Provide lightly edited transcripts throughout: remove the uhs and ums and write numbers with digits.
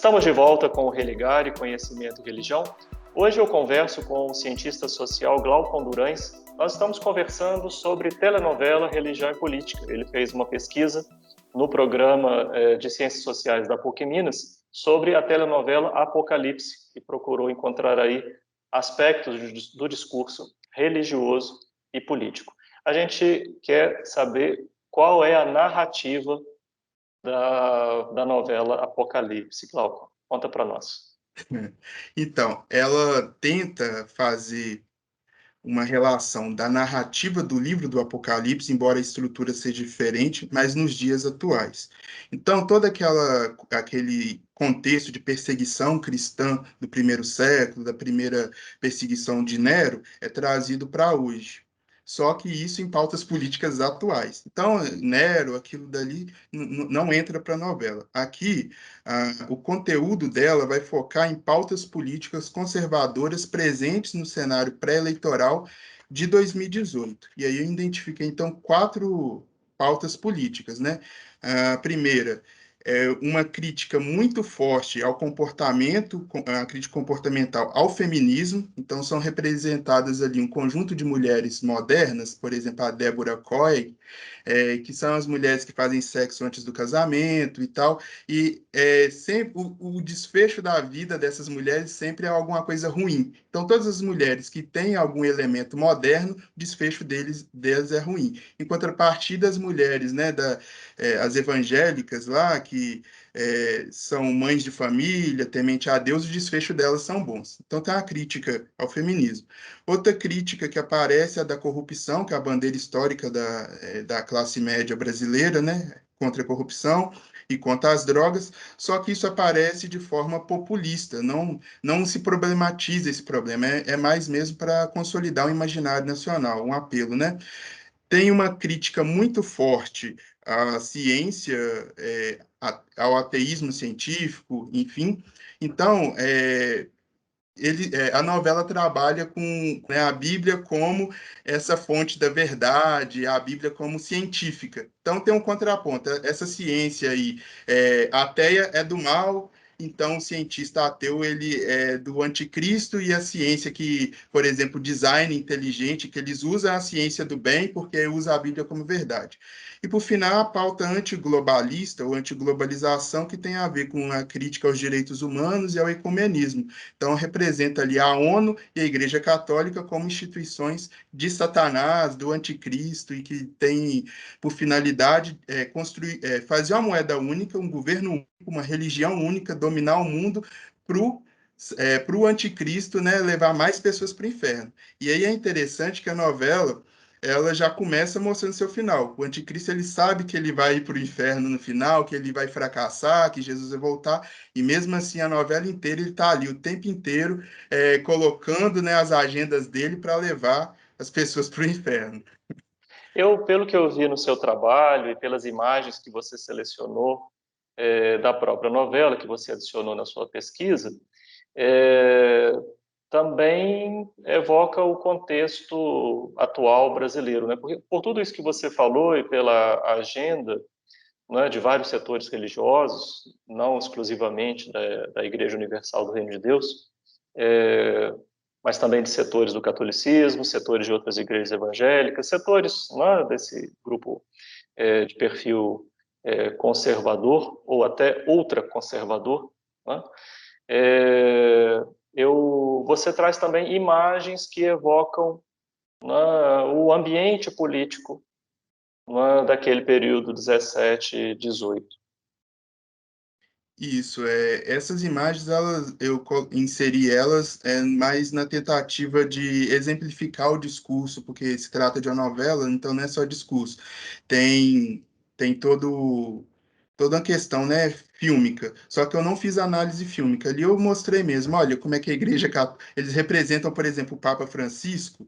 Estamos de volta com o Religar e Conhecimento e Religião. Hoje eu converso com o cientista social Glaucon Durães. Nós estamos conversando sobre telenovela, religião e política. Ele fez uma pesquisa no programa de Ciências Sociais da PUC Minas sobre a telenovela Apocalipse e procurou encontrar aí aspectos do discurso religioso e político. A gente quer saber qual é a narrativa da novela Apocalipse. Glaucon, conta para nós. Então, ela tenta fazer uma relação da narrativa do livro do Apocalipse, embora a estrutura seja diferente, mas nos dias atuais. Então, todo aquele contexto de perseguição cristã do primeiro século, da primeira perseguição de Nero, é trazido para hoje. Só que isso em pautas políticas atuais. Então, Nero, aquilo dali, não entra para a novela. Aqui, o conteúdo dela vai focar em pautas políticas conservadoras presentes no cenário pré-eleitoral de 2018. E aí eu identifiquei, então, 4 pautas políticas, né? A primeira é uma crítica muito forte ao comportamento, a crítica comportamental ao feminismo. Então, são representadas ali um conjunto de mulheres modernas, por exemplo, a Débora Coy, que são as mulheres que fazem sexo antes do casamento e tal, e sempre o desfecho da vida dessas mulheres sempre é alguma coisa ruim. Então, todas as mulheres que têm algum elemento moderno, o desfecho delas é ruim. Em contrapartida, as mulheres, né, as evangélicas lá, que são mães de família, temente a Deus, o desfecho delas são bons. Então, tem uma crítica ao feminismo. Outra crítica que aparece é a da corrupção, que é a bandeira histórica da classe média brasileira, né, contra a corrupção e contra as drogas, só que isso aparece de forma populista, não se problematiza esse problema, é mais mesmo para consolidar o imaginário nacional, um apelo, né? Tem uma crítica muito forte à ciência, ao ateísmo científico, enfim. Então, a novela trabalha com, né, a Bíblia como essa fonte da verdade, a Bíblia como científica. Então tem um contraponto. Essa ciência aí, ateia é do mal, então o cientista ateu ele é do anticristo, e a ciência que, por exemplo, design inteligente, que eles usam a ciência do bem porque usa a Bíblia como verdade. E, por final, a pauta antiglobalista ou antiglobalização, que tem a ver com a crítica aos direitos humanos e ao ecumenismo. Então, representa ali a ONU e a Igreja Católica como instituições de Satanás, do anticristo, e que tem por finalidade construir, fazer uma moeda única, um governo único, uma religião única, dominar o mundo para o anticristo, né, levar mais pessoas para o inferno. E aí é interessante que a novela ela já começa mostrando seu final. O anticristo ele sabe que ele vai ir para o inferno no final, que ele vai fracassar, que Jesus vai voltar, e mesmo assim a novela inteira ele está ali o tempo inteiro colocando, né, as agendas dele para levar as pessoas para o inferno. Pelo que eu vi no seu trabalho e pelas imagens que você selecionou da própria novela, que você adicionou na sua pesquisa, é, também evoca o contexto atual brasileiro, né? Por tudo isso que você falou e pela agenda, né, de vários setores religiosos, não exclusivamente da Igreja Universal do Reino de Deus, mas também de setores do catolicismo, setores de outras igrejas evangélicas, setores, né, desse grupo de perfil conservador ou até ultraconservador, né? Você traz também imagens que evocam, né, o ambiente político, né, daquele período 17, 18. Isso, essas imagens inseri elas mais na tentativa de exemplificar o discurso, porque se trata de uma novela, então não é só discurso. Tem toda uma questão, né, fílmica. Só que eu não fiz análise fílmica. Ali eu mostrei mesmo, olha, como é que a Igreja Católica, eles representam, por exemplo, o Papa Francisco,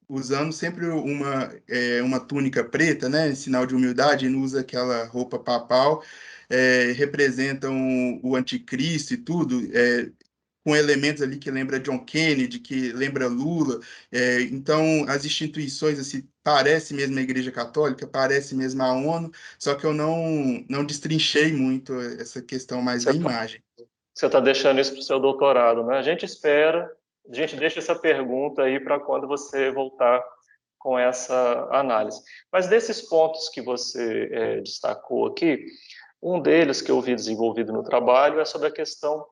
usando sempre uma túnica preta, né, em sinal de humildade, e não usa aquela roupa papal, representam o anticristo e tudo, com elementos ali que lembra John Kennedy, que lembra Lula. Então, as instituições, assim, parece mesmo a Igreja Católica, parece mesmo a ONU, só que eu não destrinchei muito essa questão mais Você da está imagem. deixando isso para o seu doutorado, né? A gente espera, a gente deixa essa pergunta aí para quando você voltar com essa análise. Mas desses pontos que você destacou aqui, um deles que eu vi desenvolvido no trabalho é sobre a questão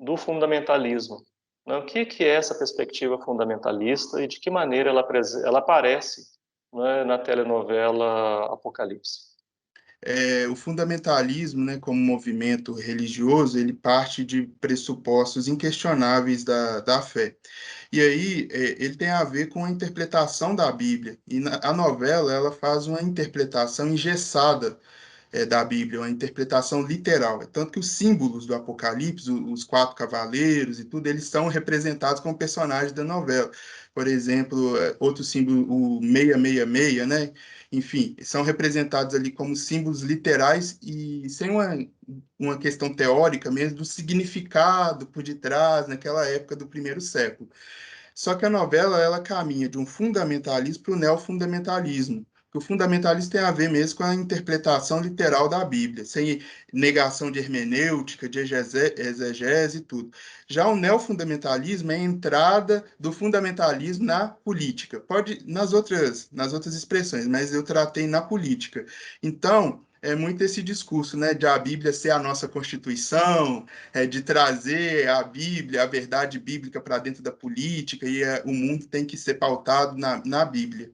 do fundamentalismo, né? O que é essa perspectiva fundamentalista e de que maneira ela aparece, né, na telenovela Apocalipse? O fundamentalismo, né, como movimento religioso, ele parte de pressupostos inquestionáveis da fé. E aí, ele tem a ver com a interpretação da Bíblia. E a novela, ela faz uma interpretação engessada da Bíblia, uma interpretação literal. Tanto que os símbolos do Apocalipse, os quatro cavaleiros e tudo, eles são representados como personagens da novela. Por exemplo, outro símbolo, o 666, né? Enfim, são representados ali como símbolos literais e sem uma questão teórica mesmo do significado por detrás, naquela época do primeiro século. Só que a novela ela caminha de um fundamentalismo para o neofundamentalismo. Que o fundamentalismo tem a ver mesmo com a interpretação literal da Bíblia, sem negação de hermenêutica, de exegese e tudo. Já o neofundamentalismo é a entrada do fundamentalismo na política. Pode nas outras expressões, mas eu tratei na política. Então, é muito esse discurso, né, de a Bíblia ser a nossa Constituição, de trazer a Bíblia, a verdade bíblica para dentro da política, e o mundo tem que ser pautado na Bíblia.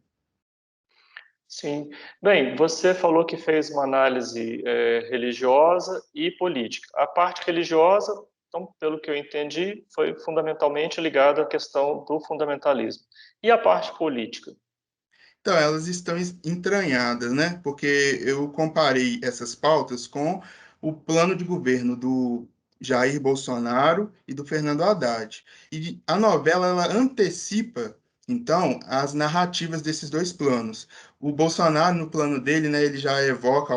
Sim. Bem, você falou que fez uma análise religiosa e política. A parte religiosa, então, pelo que eu entendi, foi fundamentalmente ligada à questão do fundamentalismo. E a parte política? Então, elas estão entranhadas, né? Porque eu comparei essas pautas com o plano de governo do Jair Bolsonaro e do Fernando Haddad. E a novela, ela antecipa, então, as narrativas desses dois planos. O Bolsonaro, no plano dele, né, ele já evoca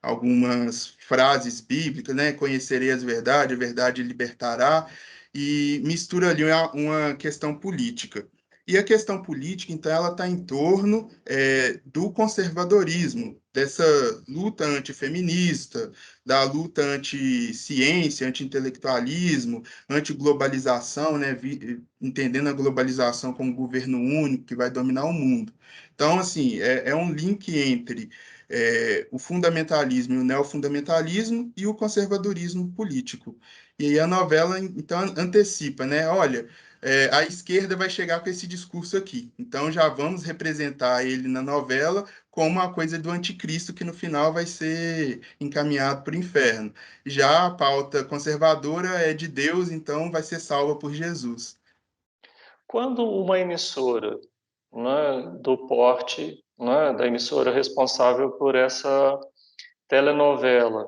algumas frases bíblicas, né? Conhecerei a verdade libertará, e mistura ali uma questão política. E a questão política, então, ela está em torno do conservadorismo, dessa luta antifeminista, da luta anti-ciência, anti-intelectualismo, anti-globalização, né, entendendo a globalização como governo único que vai dominar o mundo. Então, assim, é um link entre o fundamentalismo e o neofundamentalismo e o conservadorismo político. E aí a novela, então, antecipa, né? Olha, a esquerda vai chegar com esse discurso aqui. Então já vamos representar ele na novela como uma coisa do anticristo que no final vai ser encaminhado para o inferno. Já a pauta conservadora é de Deus, então vai ser salva por Jesus. Quando uma emissora, né, do porte, né, da emissora responsável por essa telenovela,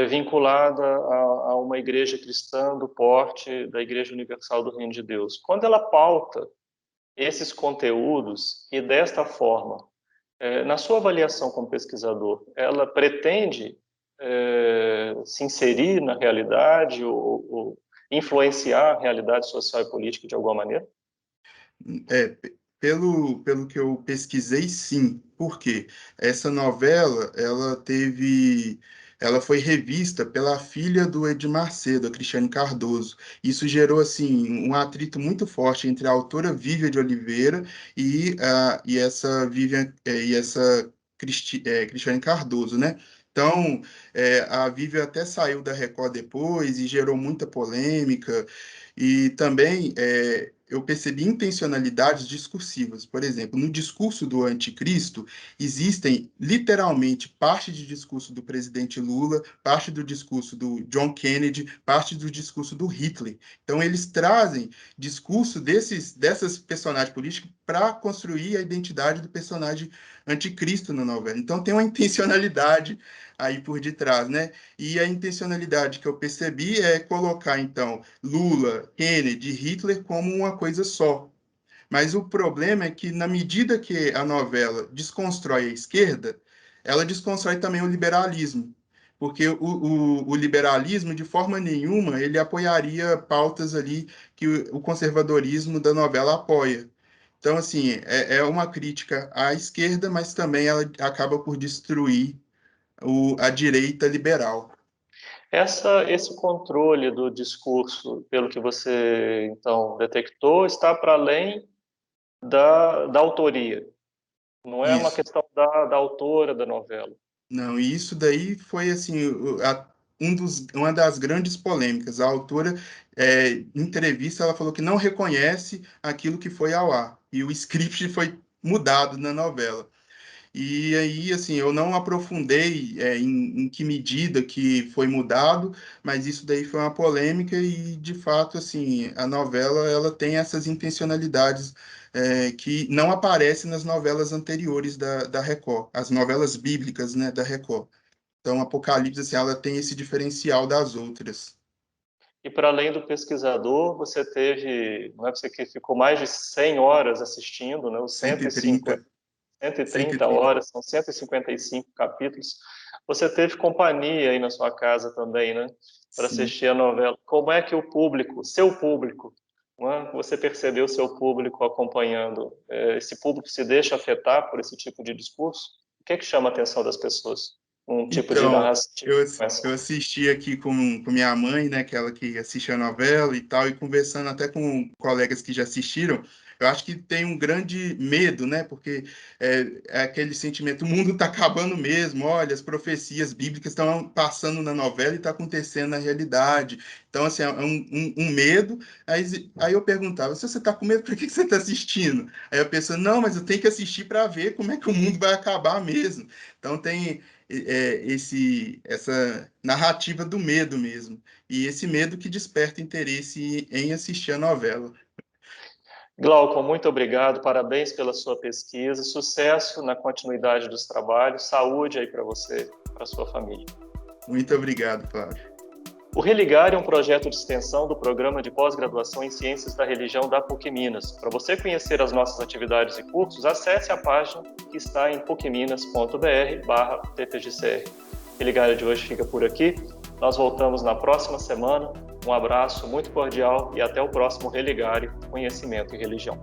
vinculada a uma igreja cristã do porte da Igreja Universal do Reino de Deus, quando ela pauta esses conteúdos e desta forma, na sua avaliação como pesquisador, ela pretende se inserir na realidade ou influenciar a realidade social e política de alguma maneira? Pelo que eu pesquisei, sim. Por quê? Essa novela, ela foi revista pela filha do Edir Macedo, a Cristiane Cardoso. Isso gerou, assim, um atrito muito forte entre a autora Vívia de Oliveira e essa Cristiane Cardoso, né? Então, a Vívia até saiu da Record depois e gerou muita polêmica. E também eu percebi intencionalidades discursivas. Por exemplo, no discurso do anticristo, existem literalmente parte do discurso do presidente Lula, parte do discurso do John Kennedy, parte do discurso do Hitler. Então, eles trazem discurso dessas personagens políticos para construir a identidade do personagem anticristo na novela. Então, tem uma intencionalidade aí por detrás, né? E a intencionalidade que eu percebi é colocar, então, Lula, Kennedy, Hitler como uma coisa só. Mas o problema é que, na medida que a novela desconstrói a esquerda, ela desconstrói também o liberalismo. Porque o liberalismo, de forma nenhuma, ele apoiaria pautas ali que o conservadorismo da novela apoia. Então, assim, é uma crítica à esquerda, mas também ela acaba por destruir a direita liberal. Esse controle do discurso, pelo que você, então, detectou, está para além da autoria. Não é uma Isso. questão da autora da novela. Não, e isso daí foi assim uma das grandes polêmicas. A autora, em entrevista, ela falou que não reconhece aquilo que foi ao ar e o script foi mudado na novela. E aí, assim, eu não aprofundei em que medida que foi mudado, mas isso daí foi uma polêmica e, de fato, assim, a novela ela tem essas intencionalidades que não aparecem nas novelas anteriores da Record, as novelas bíblicas, né, da Record. Então, Apocalipse, assim, ela tem esse diferencial das outras. E para além do pesquisador, você teve, não é você que ficou mais de 100 horas assistindo, né, os 150, 130, 130 130. horas, são 155 capítulos. Você teve companhia aí na sua casa também, né, para Sim. assistir a novela. Como é que o público, seu público, não é? Você percebeu seu público acompanhando? Esse público se deixa afetar por esse tipo de discurso? O que é que chama a atenção das pessoas? Um tipo de Então, narrativa como eu essa? assisti aqui com minha mãe, né, aquela que assiste a novela e tal, e conversando até com colegas que já assistiram, eu acho que tem um grande medo, né, porque é aquele sentimento, o mundo está acabando mesmo, olha, as profecias bíblicas estão passando na novela e está acontecendo na realidade. Então, assim, é um medo. Aí eu perguntava, se você está com medo, por que você está assistindo? Aí a pessoa, não, mas eu tenho que assistir para ver como é que o mundo vai acabar mesmo. Então, tem essa narrativa do medo mesmo. E esse medo que desperta interesse em assistir a novela. Glauco, muito obrigado, parabéns pela sua pesquisa, sucesso na continuidade dos trabalhos, saúde aí para você, para sua família. Muito obrigado, Flávio. O Religar é um projeto de extensão do Programa de Pós-Graduação em Ciências da Religião da PUC Minas. Para você conhecer as nossas atividades e cursos, acesse a página que está em pucminas.br/ppgcr. O Religar de hoje fica por aqui. Nós voltamos na próxima semana. Um abraço muito cordial e até o próximo Religare, Conhecimento e Religião.